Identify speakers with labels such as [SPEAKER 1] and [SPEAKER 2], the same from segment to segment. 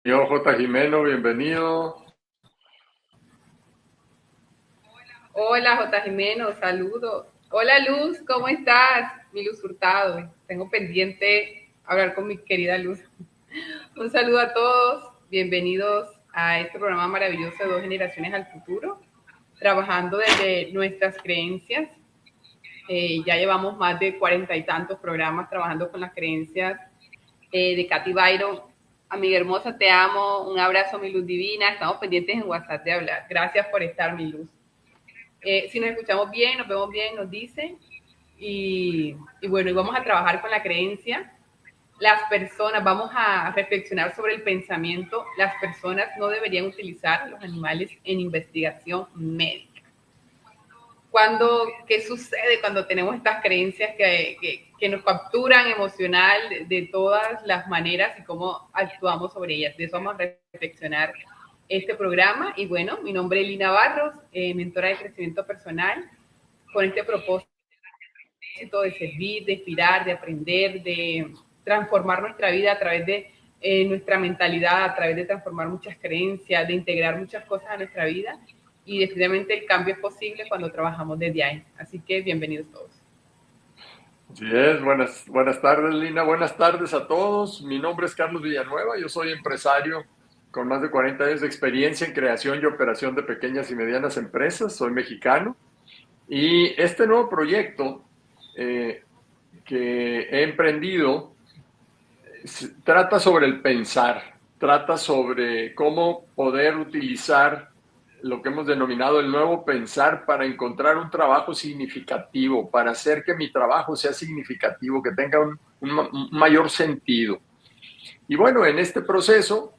[SPEAKER 1] Señor J. Jimeno, bienvenido.
[SPEAKER 2] Hola, J. Jimeno, saludos. Hola, Luz, ¿cómo estás? Mi Luz Hurtado. Tengo pendiente hablar con mi querida Luz. Un saludo a todos. Bienvenidos a este programa maravilloso de Dos Generaciones al Futuro, trabajando desde nuestras creencias. Ya llevamos más de 40 y tantos programas trabajando con las creencias de Katy Byron. Amiga hermosa, te amo. Un abrazo, mi Luz divina. Estamos pendientes en WhatsApp de hablar. Gracias por estar, mi Luz. Si nos escuchamos bien, nos vemos bien, nos dicen. Y bueno, y vamos a trabajar con la creencia. Las personas, vamos a reflexionar sobre el pensamiento. Las personas no deberían utilizar los animales en investigación médica. ¿Qué sucede cuando tenemos estas creencias que nos capturan emocional de todas las maneras y cómo actuamos sobre ellas? De eso vamos a reflexionar este programa. Y bueno, mi nombre es Lina Barros, mentora de crecimiento personal, con este propósito de servir, de inspirar, de aprender, de transformar nuestra vida a través de nuestra mentalidad, a través de transformar muchas creencias, de integrar muchas cosas a nuestra vida. Y definitivamente el cambio es posible cuando trabajamos desde ahí. Así que bienvenidos todos.
[SPEAKER 1] Así es, buenas tardes, Lina. Buenas tardes a todos. Mi nombre es Carlos Villanueva. Yo soy empresario con más de 40 años de experiencia en creación y operación de pequeñas y medianas empresas. Soy mexicano. Y este nuevo proyecto eh, que he emprendido trata sobre el pensar, trata sobre cómo poder utilizar lo que hemos denominado el nuevo pensar para encontrar un trabajo significativo, para hacer que mi trabajo sea significativo, que tenga un mayor sentido. Y bueno, en este proceso,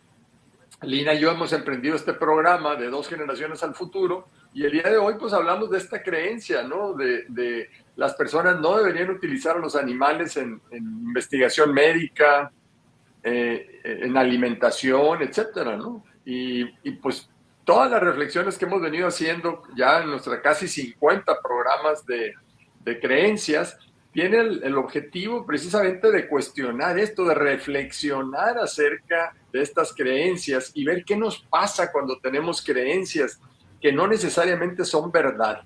[SPEAKER 1] Lina y yo hemos emprendido este programa de Dos Generaciones al Futuro y el día de hoy pues hablamos de esta creencia, ¿no? De las personas no deberían utilizar a los animales en investigación médica, en alimentación, etcétera, ¿no? Pues todas las reflexiones que hemos venido haciendo ya en nuestra casi 50 programas de creencias, tiene el objetivo precisamente de cuestionar esto, de reflexionar acerca de estas creencias y ver qué nos pasa cuando tenemos creencias que no necesariamente son verdad.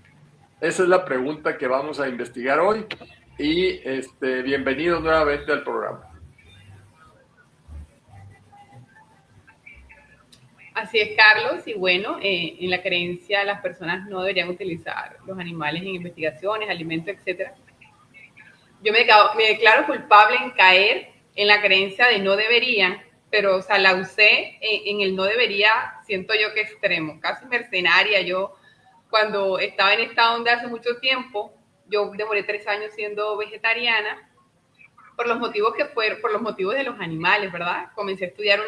[SPEAKER 1] Esa es la pregunta que vamos a investigar hoy y bienvenidos nuevamente al programa.
[SPEAKER 2] Así es, Carlos. Y bueno, en la creencia las personas no deberían utilizar los animales en investigaciones, alimentos, etcétera. Yo me declaro culpable en caer en la creencia de no deberían, pero o sea, la usé en el no debería, siento yo que extremo, casi mercenaria. Yo cuando estaba en esta onda hace mucho tiempo, yo demoré 3 años siendo vegetariana por los motivos que fueron, por los motivos de los animales, ¿verdad? Comencé a estudiar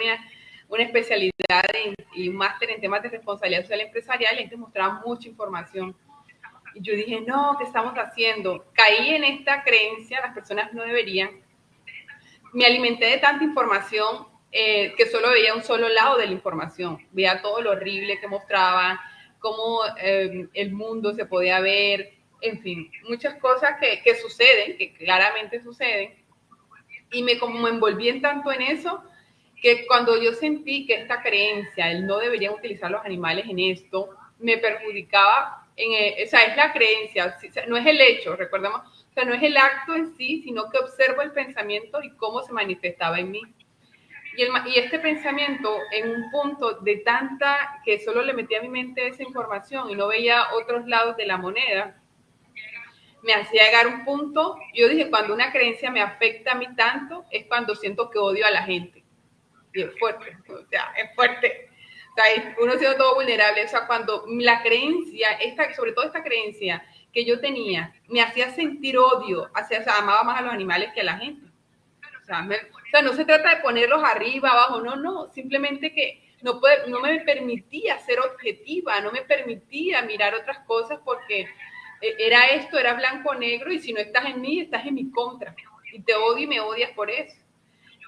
[SPEAKER 2] una especialidad y un máster en temas de responsabilidad social empresarial y antes mostraba mucha información. Y yo dije, no, ¿qué estamos haciendo? Caí en esta creencia, las personas no deberían. Me alimenté de tanta información que solo veía un solo lado de la información. Veía todo lo horrible que mostraban, cómo el mundo se podía ver, en fin, muchas cosas que suceden, que claramente suceden. Y como me envolví en tanto en eso, que cuando yo sentí que esta creencia, el no deberían utilizar los animales en esto, me perjudicaba, o sea, es la creencia, no es el hecho, recordemos, o sea, no es el acto en sí, sino que observo el pensamiento y cómo se manifestaba en mí. Y este pensamiento, en un punto de tanta que solo le metía a mi mente esa información y no veía otros lados de la moneda, me hacía llegar a un punto, yo dije, cuando una creencia me afecta a mí tanto, es cuando siento que odio a la gente. Y es fuerte, o sea, es fuerte. O sea, uno siendo todo vulnerable, o sea, cuando la creencia, sobre todo esta creencia que yo tenía, me hacía sentir odio, o sea, amaba más a los animales que a la gente. O sea, no se trata de ponerlos arriba, abajo, no, no, simplemente que no me permitía ser objetiva, no me permitía mirar otras cosas porque era esto, era blanco o negro, y si no estás en mí, estás en mi contra. Y te odio y me odias por eso.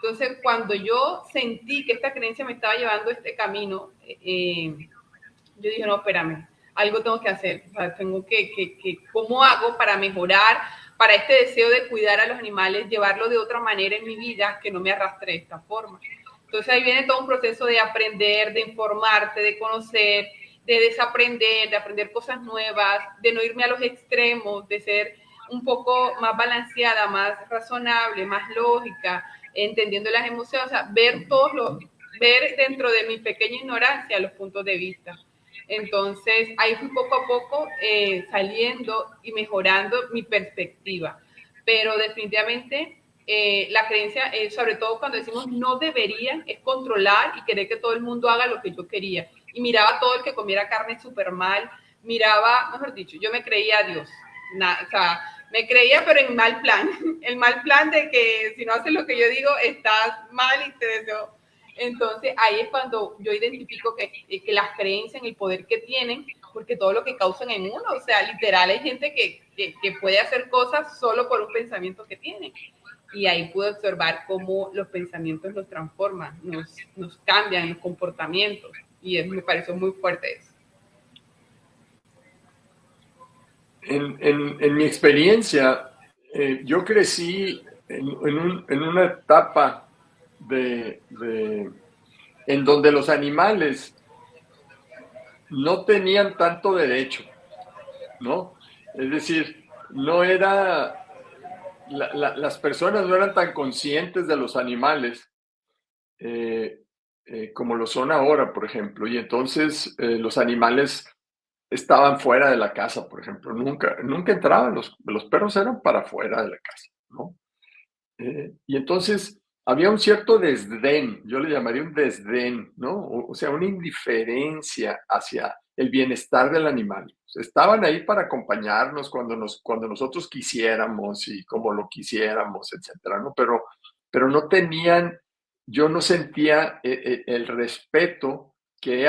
[SPEAKER 2] Entonces, cuando yo sentí que esta creencia me estaba llevando a este camino, yo dije, no, espérame, algo tengo que hacer. O sea, tengo ¿cómo hago para mejorar, para este deseo de cuidar a los animales, llevarlo de otra manera en mi vida que no me arrastre de esta forma? Entonces ahí viene todo un proceso de aprender, de informarte, de conocer, de desaprender, de aprender cosas nuevas, de no irme a los extremos, de ser un poco más balanceada, más razonable, más lógica, entendiendo las emociones, o sea, ver dentro de mi pequeña ignorancia los puntos de vista. Entonces, ahí fui poco a poco saliendo y mejorando mi perspectiva. Pero definitivamente la creencia, sobre todo cuando decimos no debería, es controlar y querer que todo el mundo haga lo que yo quería. Y miraba a todo el que comiera carne súper mal, miraba, mejor dicho, yo me creía a Dios. O sea, me creía, pero en mal plan. El mal plan de que si no haces lo que yo digo, estás mal y te deseo. Entonces, ahí es cuando yo identifico que las creencias en el poder que tienen, porque todo lo que causan en uno, o sea, literal, hay gente que puede hacer cosas solo por un pensamiento que tiene. Y ahí pude observar cómo los pensamientos nos transforman, nos cambian los comportamientos. Y me pareció muy fuerte eso.
[SPEAKER 1] En mi experiencia, yo crecí en una etapa en donde los animales no tenían tanto derecho, ¿no? Es decir, no era, las personas no eran tan conscientes de los animales como lo son ahora, por ejemplo, y entonces los animales estaban fuera de la casa, por ejemplo, nunca entraban, los perros eran para fuera de la casa, ¿no? Y entonces había un cierto desdén, yo le llamaría un desdén, ¿no? O sea, una indiferencia hacia el bienestar del animal. Estaban ahí para acompañarnos cuando nosotros quisiéramos y como lo quisiéramos, etcétera, ¿no? Pero no tenían, yo no sentía el respeto que he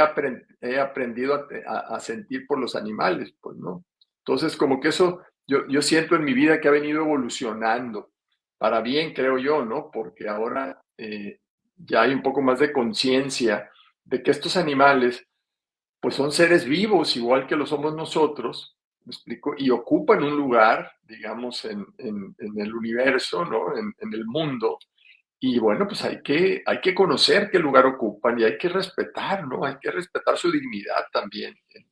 [SPEAKER 1] aprendido a sentir por los animales, pues, ¿no? Entonces, como que eso, yo siento en mi vida que ha venido evolucionando para bien, creo yo, ¿no? Porque ahora ya hay un poco más de conciencia de que estos animales, pues son seres vivos, igual que lo somos nosotros, ¿me explico? Y ocupan un lugar, digamos, en el universo, ¿no? En el mundo. Y bueno, pues hay que conocer qué lugar ocupan y hay que respetar, ¿no? Hay que respetar su dignidad también, en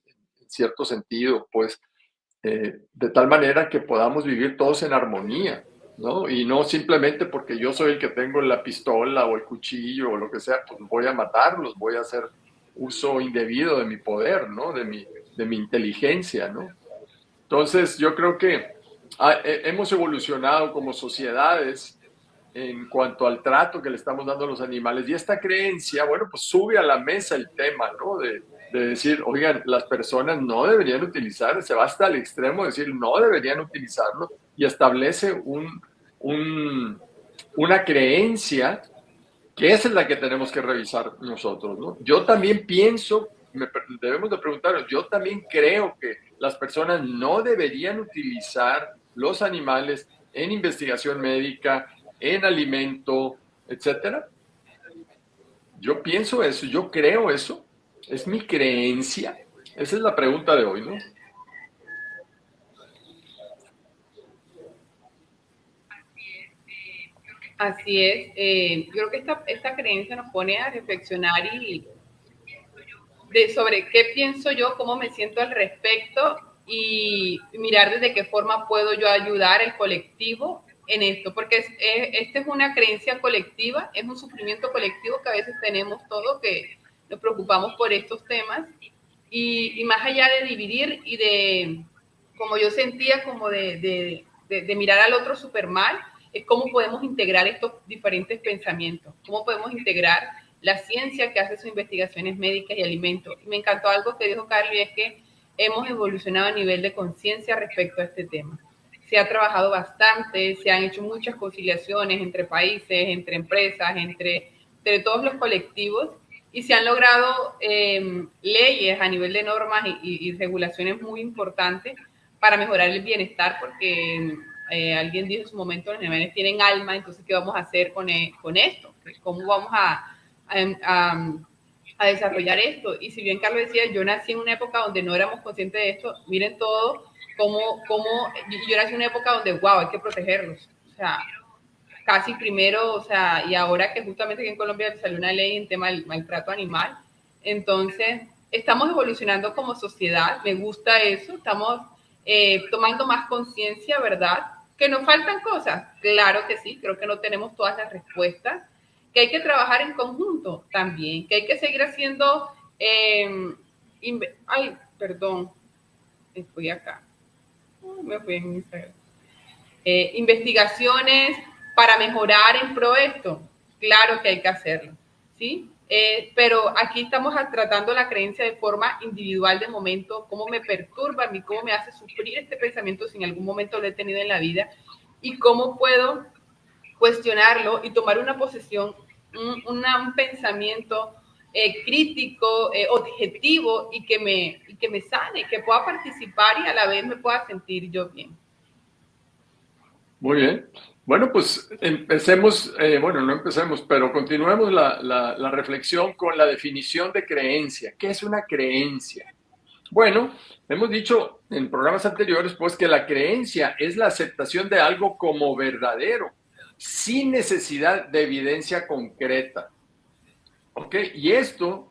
[SPEAKER 1] cierto sentido, pues, de tal manera que podamos vivir todos en armonía, ¿no? Y no simplemente porque yo soy el que tengo la pistola o el cuchillo o lo que sea, pues voy a matarlos, voy a hacer uso indebido de mi poder, ¿no? De mi inteligencia, ¿no? Entonces, yo creo que hemos evolucionado como sociedades en cuanto al trato que le estamos dando a los animales y esta creencia, bueno, pues sube a la mesa el tema, ¿no? De decir, oigan, las personas no deberían utilizar, se va hasta el extremo de decir, no deberían utilizarlo y establece una creencia que esa es la que tenemos que revisar nosotros, ¿no? Yo también pienso, debemos de preguntarnos, yo también creo que las personas no deberían utilizar los animales en investigación médica, en alimento, etcétera. Yo pienso eso, yo creo eso, es mi creencia. Esa es la pregunta de hoy, ¿no?
[SPEAKER 2] Así es. Yo creo que esta creencia nos pone a reflexionar sobre qué pienso yo, cómo me siento al respecto y mirar desde qué forma puedo yo ayudar al colectivo en esto, porque esta es una creencia colectiva, es un sufrimiento colectivo que a veces tenemos todos, que nos preocupamos por estos temas y más allá de dividir y de, como yo sentía, como de mirar al otro súper mal, es cómo podemos integrar estos diferentes pensamientos, cómo podemos integrar la ciencia que hace sus investigaciones médicas y alimentos. Y me encantó algo que dijo Carlos y es que hemos evolucionado a nivel de conciencia respecto a este tema. Se ha trabajado bastante, se han hecho muchas conciliaciones entre países, entre empresas, entre todos los colectivos y se han logrado leyes a nivel de normas y regulaciones muy importantes para mejorar el bienestar porque alguien dijo en su momento, los animales tienen alma, entonces, ¿qué vamos a hacer con esto? ¿Cómo vamos a, a desarrollar esto? Y si bien Carlos decía, yo nací en una época donde no éramos conscientes de esto, miren todo, yo nací en una época donde, wow, hay que protegerlos. O sea, casi primero, o sea, y ahora que justamente aquí en Colombia salió una ley en tema del maltrato animal, entonces estamos evolucionando como sociedad, me gusta eso, estamos tomando más conciencia, ¿verdad? Que nos faltan cosas, claro que sí, creo que no tenemos todas las respuestas, que hay que trabajar en conjunto también, que hay que seguir haciendo, ay, perdón, estoy acá, me fui en Instagram. Investigaciones para mejorar en pro esto, claro que hay que hacerlo, ¿sí? Pero aquí estamos tratando la creencia de forma individual de momento, cómo me perturba a mí, cómo me hace sufrir este pensamiento si en algún momento lo he tenido en la vida y cómo puedo cuestionarlo y tomar una posición, un pensamiento crítico, objetivo y que me sane, que pueda participar y a la vez me pueda sentir yo bien.
[SPEAKER 1] Muy bien. Bueno, pues empecemos, bueno, no empecemos, pero continuemos la reflexión con la definición de creencia. ¿Qué es una creencia? Bueno, hemos dicho en programas anteriores, pues, que la creencia es la aceptación de algo como verdadero, sin necesidad de evidencia concreta. ¿Ok? Y esto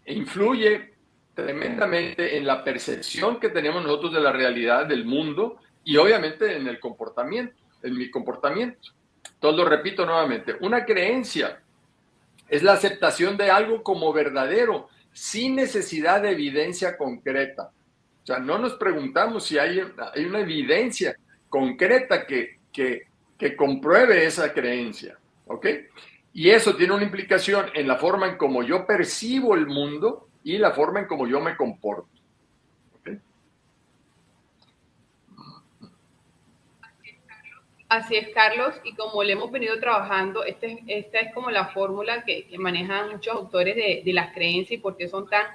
[SPEAKER 1] influye tremendamente en la percepción que tenemos nosotros de la realidad, del mundo y obviamente en el comportamiento, en mi comportamiento. Entonces lo repito nuevamente, una creencia es la aceptación de algo como verdadero, sin necesidad de evidencia concreta. O sea, no nos preguntamos si hay una evidencia concreta que compruebe esa creencia, ¿ok? Y eso tiene una implicación en la forma en cómo yo percibo el mundo y la forma en cómo yo me comporto. ¿Okay?
[SPEAKER 2] Así es, Carlos, y como le hemos venido trabajando, esta es como la fórmula que manejan muchos autores de las creencias y por qué son tan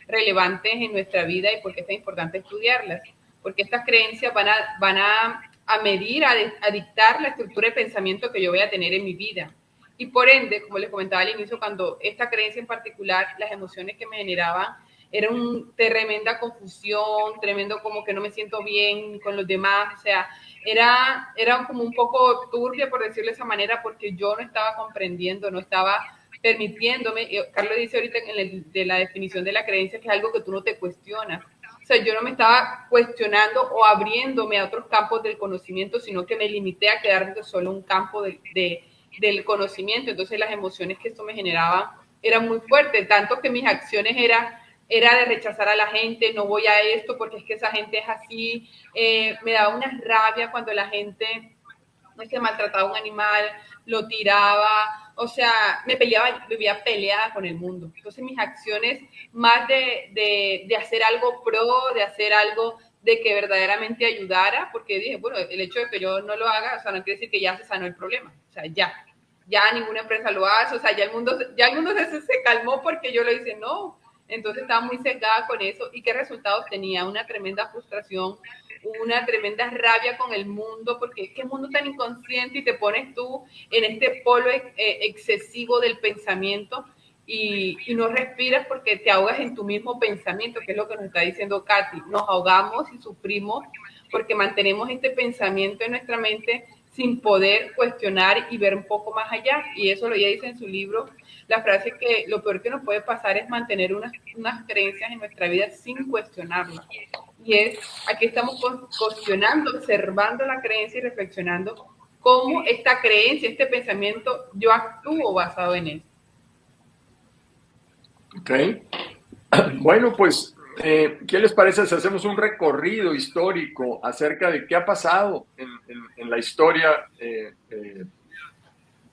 [SPEAKER 2] relevantes en nuestra vida y por qué es tan importante estudiarlas. Porque estas creencias van a medir, a dictar la estructura de pensamiento que yo voy a tener en mi vida. Y por ende, como les comentaba al inicio, cuando esta creencia en particular, las emociones que me generaban eran tremenda confusión, tremendo como que no me siento bien con los demás, o sea, era como un poco turbia, por decirlo de esa manera, porque yo no estaba comprendiendo, no estaba permitiéndome. Carlos dice ahorita de la definición de la creencia que es algo que tú no te cuestionas. O sea, yo no me estaba cuestionando o abriéndome a otros campos del conocimiento, sino que me limité a quedarme solo en un campo del conocimiento. Entonces las emociones que esto me generaba eran muy fuertes, tanto que mis acciones era de rechazar a la gente, no voy a esto porque es que esa gente es así, me daba una rabia cuando la gente no se maltrataba a un animal, lo tiraba, o sea, vivía peleada con el mundo. Entonces mis acciones, más de hacer algo pro, de hacer algo de que verdaderamente ayudara, porque dije, bueno, el hecho de que yo no lo haga, o sea, no quiere decir que ya se sanó el problema, o sea, ya ninguna empresa lo hace, o sea, ya el mundo se calmó porque yo lo hice, no. Entonces estaba muy sesgada con eso. ¿Y qué resultados tenía? Una tremenda frustración, una tremenda rabia con el mundo, porque qué mundo tan inconsciente y te pones tú en este polo excesivo del pensamiento y no respiras porque te ahogas en tu mismo pensamiento, que es lo que nos está diciendo Katy. Nos ahogamos y sufrimos porque mantenemos este pensamiento en nuestra mente sin poder cuestionar y ver un poco más allá. Y eso lo ella dice en su libro, la frase que lo peor que nos puede pasar es mantener unas creencias en nuestra vida sin cuestionarlas. Y aquí estamos cuestionando, observando la creencia y reflexionando cómo esta creencia, este pensamiento, yo actúo basado en él.
[SPEAKER 1] Ok. Bueno, pues, ¿qué les parece si hacemos un recorrido histórico acerca de qué ha pasado en la historia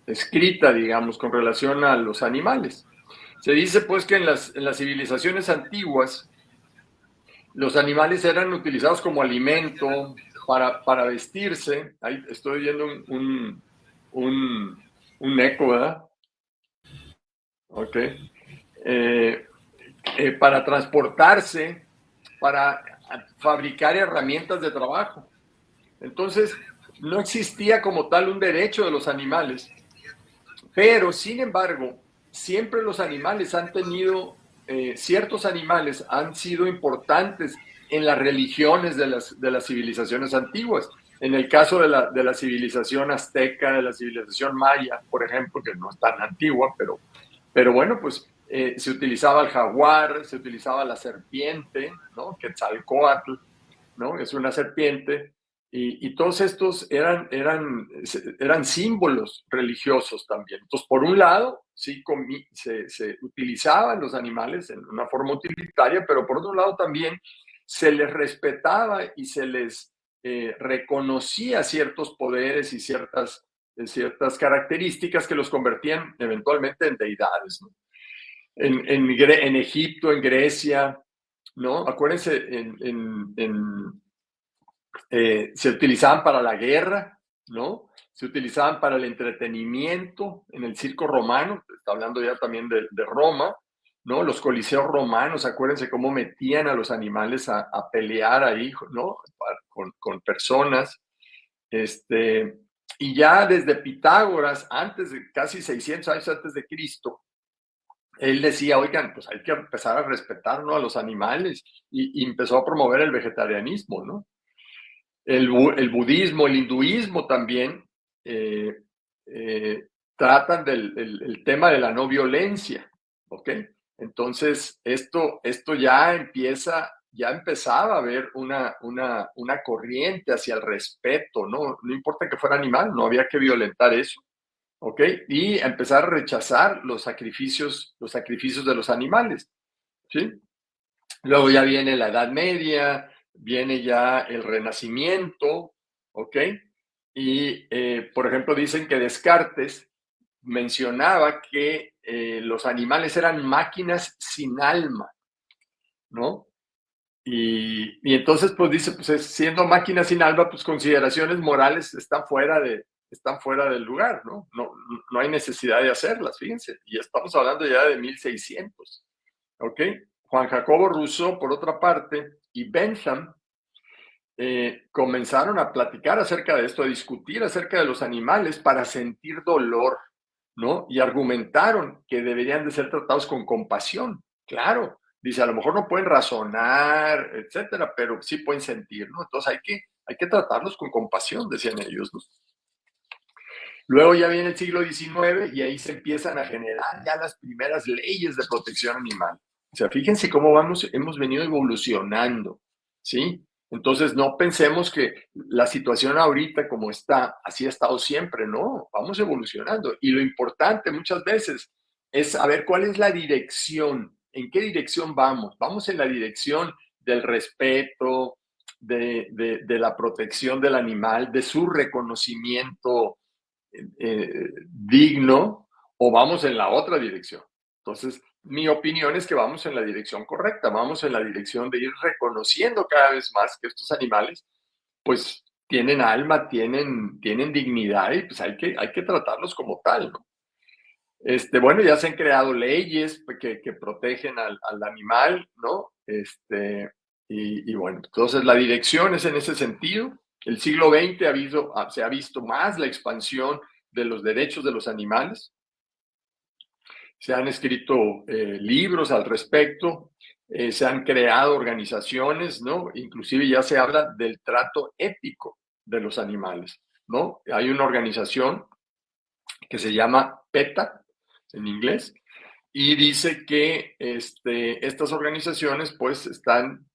[SPEAKER 1] escrita, digamos, con relación a los animales? Se dice, pues, que en las civilizaciones antiguas los animales eran utilizados como alimento para vestirse. Ahí estoy viendo un eco, ¿verdad? Ok. Para transportarse, para fabricar herramientas de trabajo. Entonces, no existía como tal un derecho de los animales, pero sin embargo, siempre los animales han tenido, ciertos animales han sido importantes en las religiones de las civilizaciones antiguas. En el caso de la civilización azteca, de la civilización maya, por ejemplo, que no es tan antigua, pero bueno, pues se utilizaba el jaguar, se utilizaba la serpiente, ¿no? Quetzalcóatl, ¿no? Es una serpiente, y todos estos eran símbolos religiosos también. Entonces, por un lado, sí se utilizaban los animales en una forma utilitaria, pero por otro lado también se les respetaba y se les reconocía ciertos poderes y ciertas características que los convertían eventualmente en deidades, ¿no? En Egipto, en Grecia, ¿no? Acuérdense, se utilizaban para la guerra, ¿no? Se utilizaban para el entretenimiento en el circo romano, está hablando ya también de Roma, ¿no? Los coliseos romanos, acuérdense cómo metían a los animales a pelear ahí, ¿no? Con personas. Y ya desde Pitágoras, antes de casi 600 años antes de Cristo, él decía, oigan, pues hay que empezar a respetar, ¿no?, a los animales, y empezó a promover el vegetarianismo, ¿no? El budismo, el hinduismo también eh, eh, tratan el tema de la no violencia, ¿ok? Entonces, esto ya empezaba a haber una corriente hacia el respeto, ¿no? No importa que fuera animal, no había que violentar eso, ¿ok? Y empezar a rechazar los sacrificios de los animales, ¿sí? Luego ya viene la Edad Media, viene ya el Renacimiento, ¿ok? Y, por ejemplo, dicen que Descartes mencionaba que los animales eran máquinas sin alma, ¿no? Y entonces, pues dice, pues siendo máquinas sin alma, pues consideraciones morales están fuera del lugar, ¿no? No hay necesidad de hacerlas, fíjense. Y estamos hablando ya de 1600. ¿Ok? Juan Jacobo Rousseau, por otra parte, y Bentham comenzaron a platicar acerca de esto, a discutir acerca de los animales para sentir dolor, ¿no? Y argumentaron que deberían de ser tratados con compasión. Claro, dice, a lo mejor no pueden razonar, etcétera, pero sí pueden sentir, ¿no? Entonces hay que tratarlos con compasión, decían ellos, ¿no? Luego ya viene el siglo XIX y ahí se empiezan a generar ya las primeras leyes de protección animal. O sea, fíjense cómo hemos venido evolucionando, ¿sí? Entonces no pensemos que la situación ahorita como está, así ha estado siempre, no, vamos evolucionando. Y lo importante muchas veces es saber cuál es la dirección, en qué dirección vamos. Vamos en la dirección del respeto, de la protección del animal, de su reconocimiento digno, o vamos en la otra dirección. Entonces, mi opinión es que vamos en la dirección correcta, vamos en la dirección de ir reconociendo cada vez más que estos animales, pues, tienen alma, tienen dignidad, y pues hay que tratarlos como tal, ¿no? Bueno, ya se han creado leyes que protegen al animal, ¿no? Y bueno, entonces la dirección es en ese sentido. El siglo XX se ha visto más la expansión de los derechos de los animales. Se han escrito libros al respecto, se han creado organizaciones, ¿no? Inclusive ya se habla del trato ético de los animales, ¿no? Hay una organización que se llama PETA en inglés, y dice que estas organizaciones pues están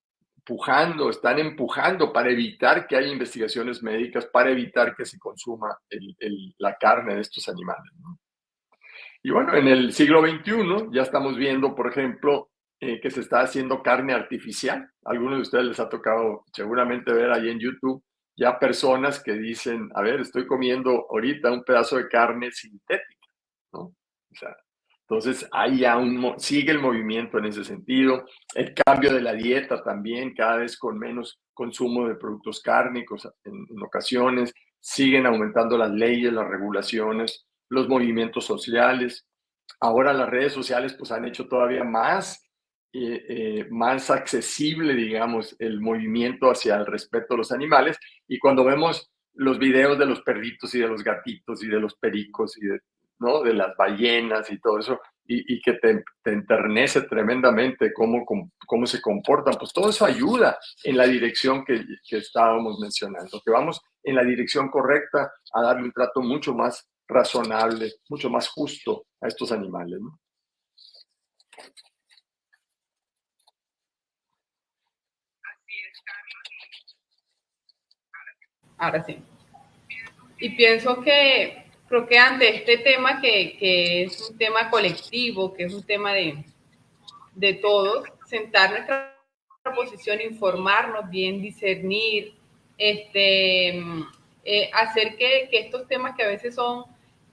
[SPEAKER 1] empujando para evitar que haya investigaciones médicas, para evitar que se consuma la carne de estos animales, ¿no? Y bueno, en el siglo XXI ya estamos viendo, por ejemplo, que se está haciendo carne artificial. A algunos de ustedes les ha tocado seguramente ver ahí en YouTube ya personas que dicen, a ver, estoy comiendo ahorita un pedazo de carne sintética, ¿no? O sea, entonces ahí ya sigue el movimiento en ese sentido. El cambio de la dieta también, cada vez con menos consumo de productos cárnicos en ocasiones. Siguen aumentando las leyes, las regulaciones, los movimientos sociales. Ahora las redes sociales pues han hecho todavía más accesible, digamos, el movimiento hacia el respeto a los animales. Y cuando vemos los videos de los perritos y de los gatitos y de los pericos y ¿no?, de las ballenas y todo eso, y que te enternece tremendamente cómo se comportan, pues todo eso ayuda en la dirección que estábamos mencionando, que vamos en la dirección correcta, a darle un trato mucho más razonable, mucho más justo a estos animales, ¿no?
[SPEAKER 2] Ahora sí. Y pienso que, creo que ante este tema que es un tema colectivo, que es un tema de todos, sentar nuestra posición, informarnos bien, discernir, hacer que estos temas que a veces son,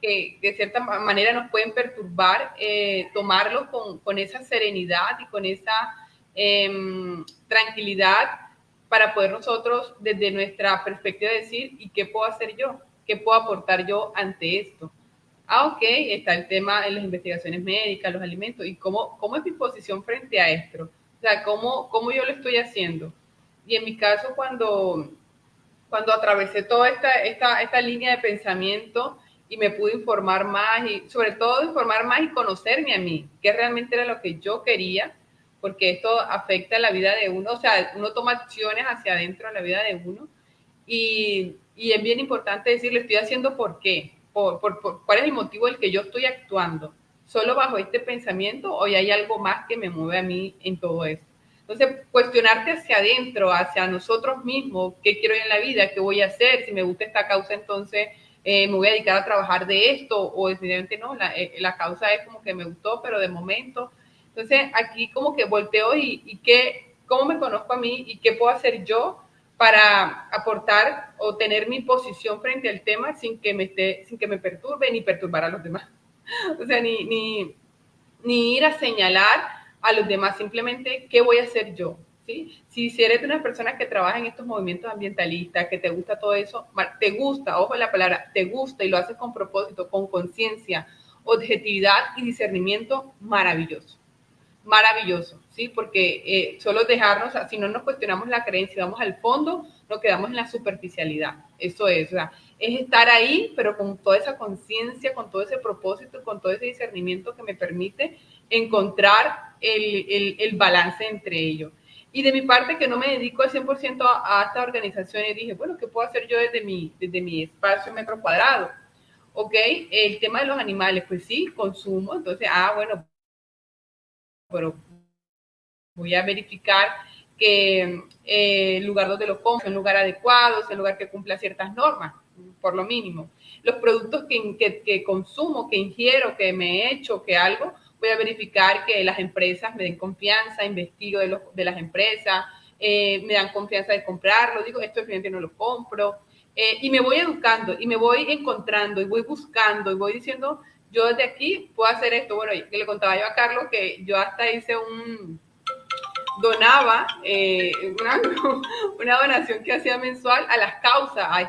[SPEAKER 2] que de cierta manera nos pueden perturbar, tomarlos con esa serenidad y con esa tranquilidad para poder nosotros desde nuestra perspectiva decir, ¿y qué puedo hacer yo? ¿Qué puedo aportar yo ante esto? Ok, está el tema de las investigaciones médicas, los alimentos, y cómo es mi posición frente a esto. O sea, cómo yo lo estoy haciendo. Y en mi caso, cuando atravesé toda esta línea de pensamiento y me pude informar más, y sobre todo informar más y conocerme a mí, qué realmente era lo que yo quería, porque esto afecta la vida de uno, o sea, uno toma acciones hacia adentro de la vida de uno, y es bien importante decirle, estoy haciendo por qué, cuál es el motivo del que yo estoy actuando, solo bajo este pensamiento o hay algo más que me mueve a mí en todo esto. Entonces, cuestionarte hacia adentro, hacia nosotros mismos, qué quiero en la vida, qué voy a hacer, si me gusta esta causa, entonces me voy a dedicar a trabajar de esto, o definitivamente no, la causa es como que me gustó, pero de momento. Entonces, aquí como que volteo cómo me conozco a mí y qué puedo hacer yo para aportar o tener mi posición frente al tema sin que me perturbe ni perturbar a los demás. O sea, ni ir a señalar a los demás, simplemente qué voy a hacer yo. ¿Sí? Si eres de una persona que trabaja en estos movimientos ambientalistas, que te gusta todo eso, te gusta, ojo la palabra, te gusta y lo haces con propósito, con conciencia, objetividad y discernimiento, maravilloso. Maravilloso, ¿sí? Porque solo dejarnos, si no nos cuestionamos la creencia, vamos al fondo, nos quedamos en la superficialidad. Eso es, o sea, es estar ahí, pero con toda esa conciencia, con todo ese propósito, con todo ese discernimiento que me permite encontrar el balance entre ellos. Y de mi parte, que no me dedico al 100% a esta organización, y dije, bueno, ¿qué puedo hacer yo desde mi espacio metro cuadrado? Ok, el tema de los animales, pues sí, consumo, entonces, bueno, pero voy a verificar que el lugar donde lo compro es un lugar adecuado, es un lugar que cumpla ciertas normas, por lo mínimo. Los productos que consumo, que ingiero, que me he hecho, que algo, voy a verificar que las empresas me den confianza, investigo de las empresas, me dan confianza de comprarlo, digo, esto definitivamente no lo compro, y me voy educando, y me voy encontrando, y voy buscando, y voy diciendo, yo desde aquí puedo hacer esto. Bueno, que le contaba yo a Carlos que yo hasta hice donaba una donación que hacía mensual a las causas, a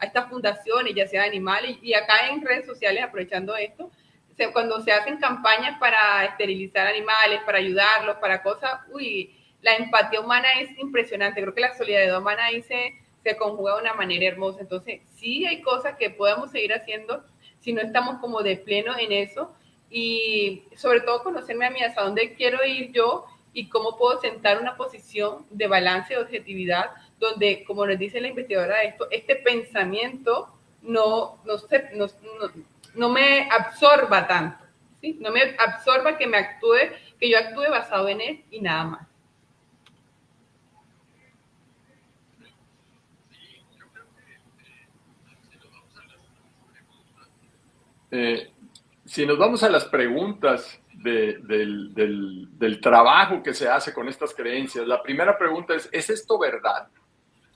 [SPEAKER 2] estas fundaciones, ya sea de animales, y acá en redes sociales, aprovechando esto, cuando se hacen campañas para esterilizar animales, para ayudarlos, para cosas, la empatía humana es impresionante. Creo que la solidaridad humana ahí se conjuga de una manera hermosa. Entonces, sí hay cosas que podemos seguir haciendo si no estamos como de pleno en eso, y sobre todo conocerme a mí, hasta dónde quiero ir yo y cómo puedo sentar una posición de balance y objetividad donde, como nos dice la investigadora de esto, este pensamiento no me absorba tanto, ¿sí? No me absorba que yo actúe basado en él y nada más.
[SPEAKER 1] Si nos vamos a las preguntas del trabajo que se hace con estas creencias, la primera pregunta ¿es esto verdad?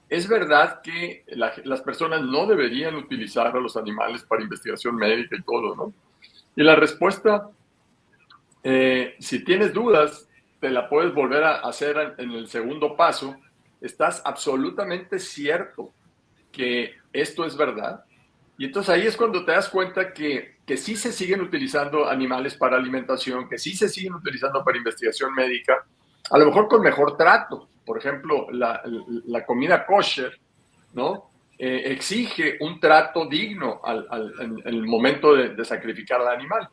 [SPEAKER 1] ¿Es verdad que las personas no deberían utilizar a los animales para investigación médica y todo, no? Y la respuesta, si tienes dudas, te la puedes volver a hacer en el segundo paso. ¿Estás absolutamente cierto que esto es verdad? Y entonces ahí es cuando te das cuenta que sí se siguen utilizando animales para alimentación, que sí se siguen utilizando para investigación médica, a lo mejor con mejor trato. Por ejemplo, la comida kosher, ¿no? Exige un trato digno en el momento de sacrificar al animal.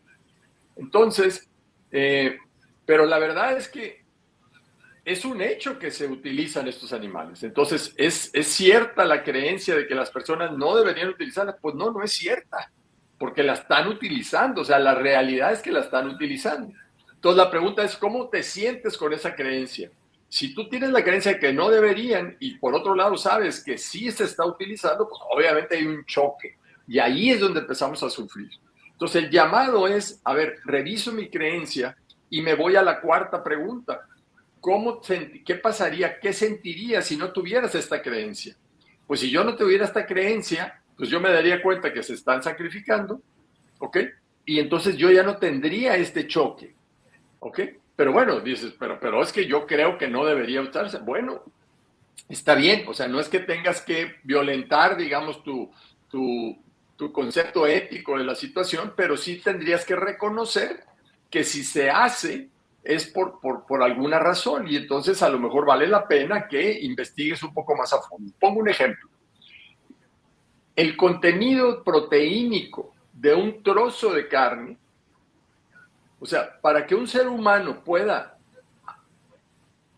[SPEAKER 1] Entonces, pero la verdad es que es un hecho que se utilizan estos animales. Entonces, ¿es cierta la creencia de que las personas no deberían utilizarlas? Pues no, no es cierta, porque la están utilizando. O sea, la realidad es que la están utilizando. Entonces, la pregunta es, ¿cómo te sientes con esa creencia? Si tú tienes la creencia de que no deberían y por otro lado sabes que sí se está utilizando, pues obviamente hay un choque. Y ahí es donde empezamos a sufrir. Entonces, el llamado es, a ver, reviso mi creencia y me voy a la cuarta pregunta. ¿Qué pasaría, qué sentirías si no tuvieras esta creencia? Pues si yo no tuviera esta creencia, pues yo me daría cuenta que se están sacrificando, ¿ok? Y entonces yo ya no tendría este choque, ¿ok? Pero bueno, dices, pero es que yo creo que no debería usarse. Bueno, está bien, o sea, no es que tengas que violentar, digamos, tu, tu concepto ético de la situación, pero sí tendrías que reconocer que si se hace es por alguna razón y entonces a lo mejor vale la pena que investigues un poco más a fondo. Pongo un ejemplo. El contenido proteínico de un trozo de carne, o sea, para que un ser humano pueda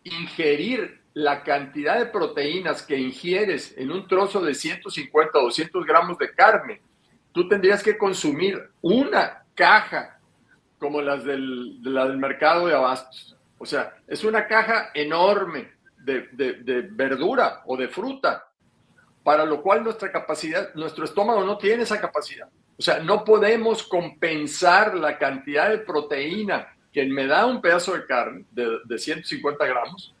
[SPEAKER 1] ingerir la cantidad de proteínas que ingieres en un trozo de 150 o 200 gramos de carne, tú tendrías que consumir una caja como la del mercado de abastos. O sea, es una caja enorme de verdura o de fruta, para lo cual nuestra capacidad, nuestro estómago no tiene esa capacidad. O sea, no podemos compensar la cantidad de proteína que me da un pedazo de carne de 150 gramos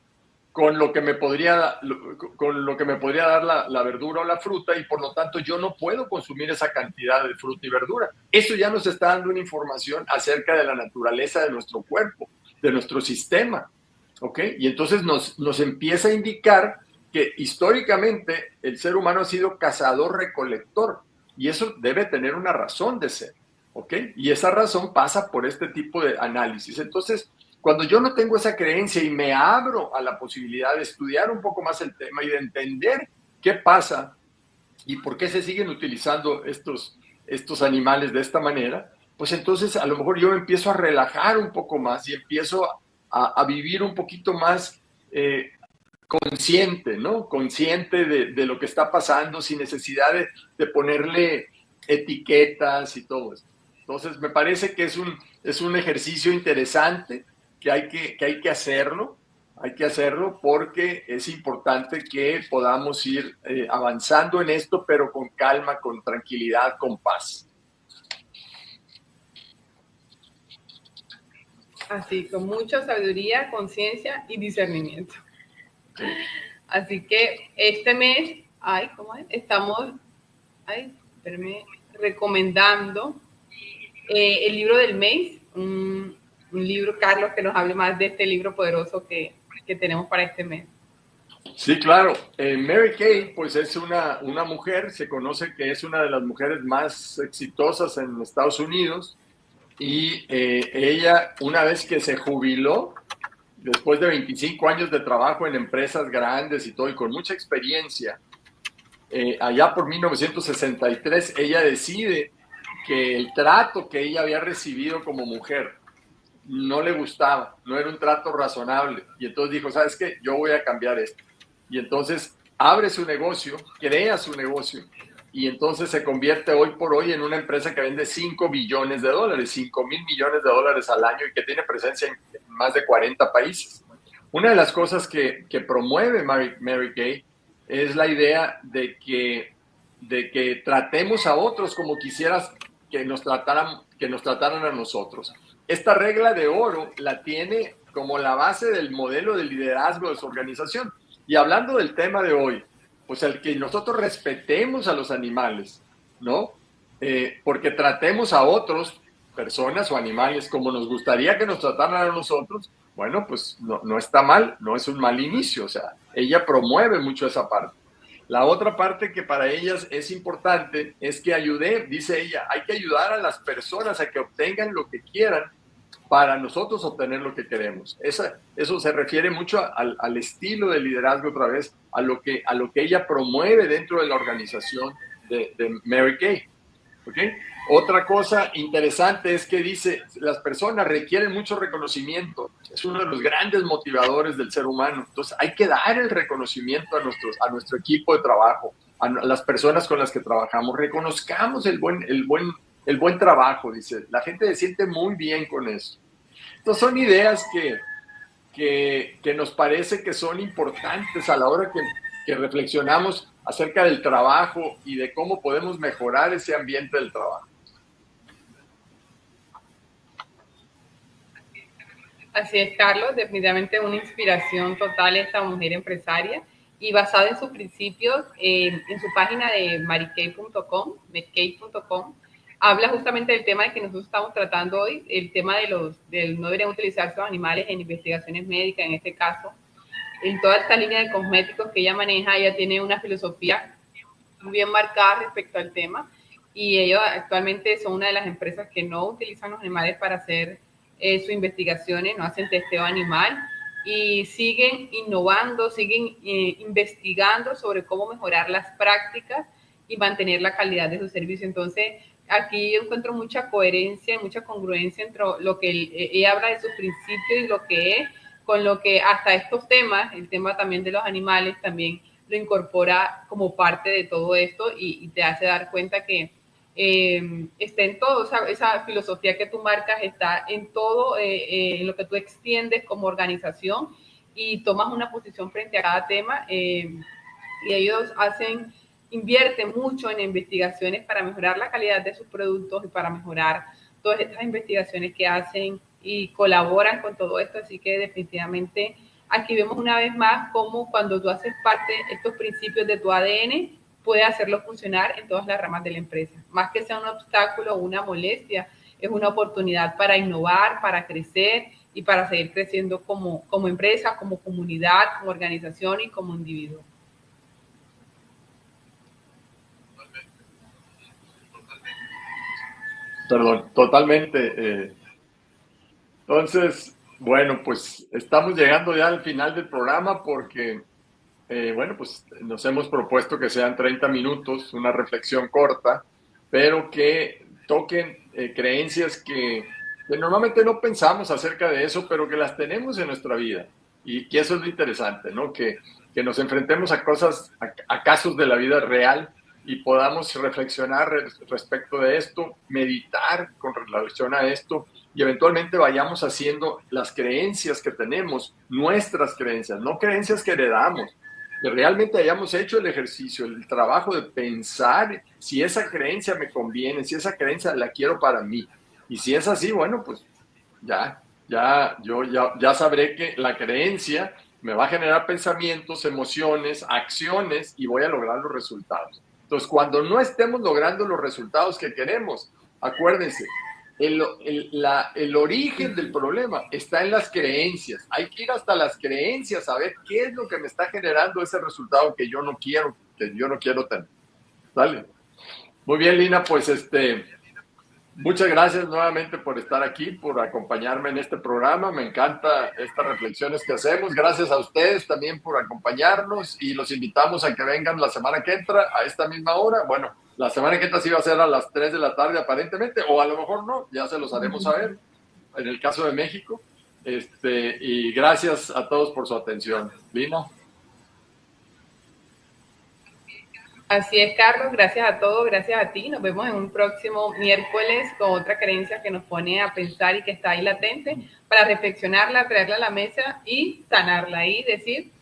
[SPEAKER 1] con lo que me podría dar la verdura o la fruta y por lo tanto yo no puedo consumir esa cantidad de fruta y verdura. Eso ya nos está dando una información acerca de la naturaleza de nuestro cuerpo, de nuestro sistema, ¿ok? Y entonces nos empieza a indicar que históricamente el ser humano ha sido cazador-recolector y eso debe tener una razón de ser, ¿ok? Y esa razón pasa por este tipo de análisis. Entonces, cuando yo no tengo esa creencia y me abro a la posibilidad de estudiar un poco más el tema y de entender qué pasa y por qué se siguen utilizando estos animales de esta manera, pues entonces a lo mejor yo me empiezo a relajar un poco más y empiezo a vivir un poquito más consciente, ¿no? Consciente de lo que está pasando sin necesidad de ponerle etiquetas y todo eso. Entonces, me parece que es un ejercicio interesante que hay que hacerlo. Hay que hacerlo porque es importante que podamos ir avanzando en esto, pero con calma, con tranquilidad, con paz.
[SPEAKER 2] Así, con mucha sabiduría, conciencia y discernimiento.
[SPEAKER 1] Sí.
[SPEAKER 2] Así que este mes, ¿cómo es? Estamos, recomendando el libro del mes, un libro, Carlos, que nos hable más de este libro poderoso que tenemos para este mes.
[SPEAKER 1] Sí, claro. Mary Kay, pues es una mujer, se conoce que es una de las mujeres más exitosas en Estados Unidos y ella, una vez que se jubiló, después de 25 años de trabajo en empresas grandes y todo, y con mucha experiencia, allá por 1963, ella decide que el trato que ella había recibido como mujer no le gustaba, no era un trato razonable. Y entonces dijo, ¿sabes qué? Yo voy a cambiar esto. Y entonces abre su negocio, crea su negocio, y entonces se convierte hoy por hoy en una empresa que vende 5 billones de dólares, 5,000 millones de dólares al año y que tiene presencia en más de 40 países. Una de las cosas que promueve Mary Kay es la idea de que tratemos a otros como quisieras que nos trataran a nosotros. Esta regla de oro la tiene como la base del modelo de liderazgo de su organización. Y hablando del tema de hoy, pues el que nosotros respetemos a los animales, ¿no? Porque tratemos a otros, personas o animales, como nos gustaría que nos trataran a nosotros, bueno, pues no está mal, no es un mal inicio, o sea, ella promueve mucho esa parte. La otra parte que para ellas es importante es que dice ella, hay que ayudar a las personas a que obtengan lo que quieran para nosotros obtener lo que queremos. Eso se refiere mucho al estilo de liderazgo otra vez, a lo que ella promueve dentro de la organización de Mary Kay. ¿ok? Otra cosa interesante es que dice, las personas requieren mucho reconocimiento. Es uno de los grandes motivadores del ser humano. Entonces, hay que dar el reconocimiento a nuestro equipo de trabajo, a las personas con las que trabajamos. Reconozcamos el buen trabajo, dice. La gente se siente muy bien con eso. Entonces, son ideas que nos parece que son importantes a la hora que reflexionamos acerca del trabajo y de cómo podemos mejorar ese ambiente del trabajo.
[SPEAKER 2] Así es, Carlos, definitivamente una inspiración total esta mujer empresaria y basada en sus principios, en su página de marikay.com, habla justamente del tema de que nosotros estamos tratando hoy, el tema del no deberían utilizarse los animales en investigaciones médicas, en este caso, en toda esta línea de cosméticos que ella maneja. Ella tiene una filosofía muy bien marcada respecto al tema y ellos actualmente son una de las empresas que no utilizan los animales para hacer sus investigaciones, no hacen testeo animal y siguen innovando, siguen investigando sobre cómo mejorar las prácticas y mantener la calidad de su servicio. Entonces, aquí yo encuentro mucha coherencia y mucha congruencia entre lo que ella habla de sus principios y lo que es, con lo que hasta estos temas, el tema también de los animales, también lo incorpora como parte de todo esto y te hace dar cuenta que está en todo, esa filosofía que tú marcas está en todo, en lo que tú extiendes como organización y tomas una posición frente a cada tema y ellos invierten mucho en investigaciones para mejorar la calidad de sus productos y para mejorar todas estas investigaciones que hacen y colaboran con todo esto, así que definitivamente aquí vemos una vez más cómo cuando tú haces parte de estos principios de tu ADN, puede hacerlo funcionar en todas las ramas de la empresa. Más que sea un obstáculo o una molestia, es una oportunidad para innovar, para crecer y para seguir creciendo como empresa, como comunidad, como organización y como individuo.
[SPEAKER 1] Perdón, totalmente. Entonces, bueno, pues estamos llegando ya al final del programa porque, bueno, pues nos hemos propuesto que sean 30 minutos, una reflexión corta, pero que toquen creencias que normalmente no pensamos acerca de eso, pero que las tenemos en nuestra vida. Y que eso es lo interesante, ¿no? Que nos enfrentemos a cosas, a casos de la vida real y podamos reflexionar respecto de esto, meditar con relación a esto y eventualmente vayamos haciendo las creencias que tenemos, nuestras creencias, no creencias que heredamos, que realmente hayamos hecho el ejercicio, el trabajo de pensar si esa creencia me conviene, si esa creencia la quiero para mí. Y si es así, bueno, pues ya sabré que la creencia me va a generar pensamientos, emociones, acciones y voy a lograr los resultados. Entonces, cuando no estemos logrando los resultados que queremos, acuérdense, el origen del problema está en las creencias. Hay que ir hasta las creencias a ver qué es lo que me está generando ese resultado que yo no quiero tener. ¿Vale? Muy bien, Lina, pues muchas gracias nuevamente por estar aquí, por acompañarme en este programa. Me encanta estas reflexiones que hacemos. Gracias a ustedes también por acompañarnos y los invitamos a que vengan la semana que entra a esta misma hora. Bueno, la semana que entra sí va a ser a las 3 de la tarde aparentemente, o a lo mejor no, ya se los haremos saber en el caso de México. Y gracias a todos por su atención. Lina.
[SPEAKER 2] Así es, Carlos, gracias a todos, gracias a ti. Nos vemos en un próximo miércoles con otra creencia que nos pone a pensar y que está ahí latente para reflexionarla, traerla a la mesa y sanarla y decir,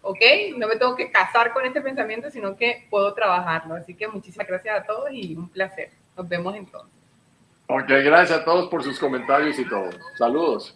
[SPEAKER 2] ok, no me tengo que casar con este pensamiento, sino que puedo trabajarlo. Así que muchísimas gracias a todos y un placer. Nos vemos entonces.
[SPEAKER 1] Ok, gracias a todos por sus comentarios y todo. Saludos.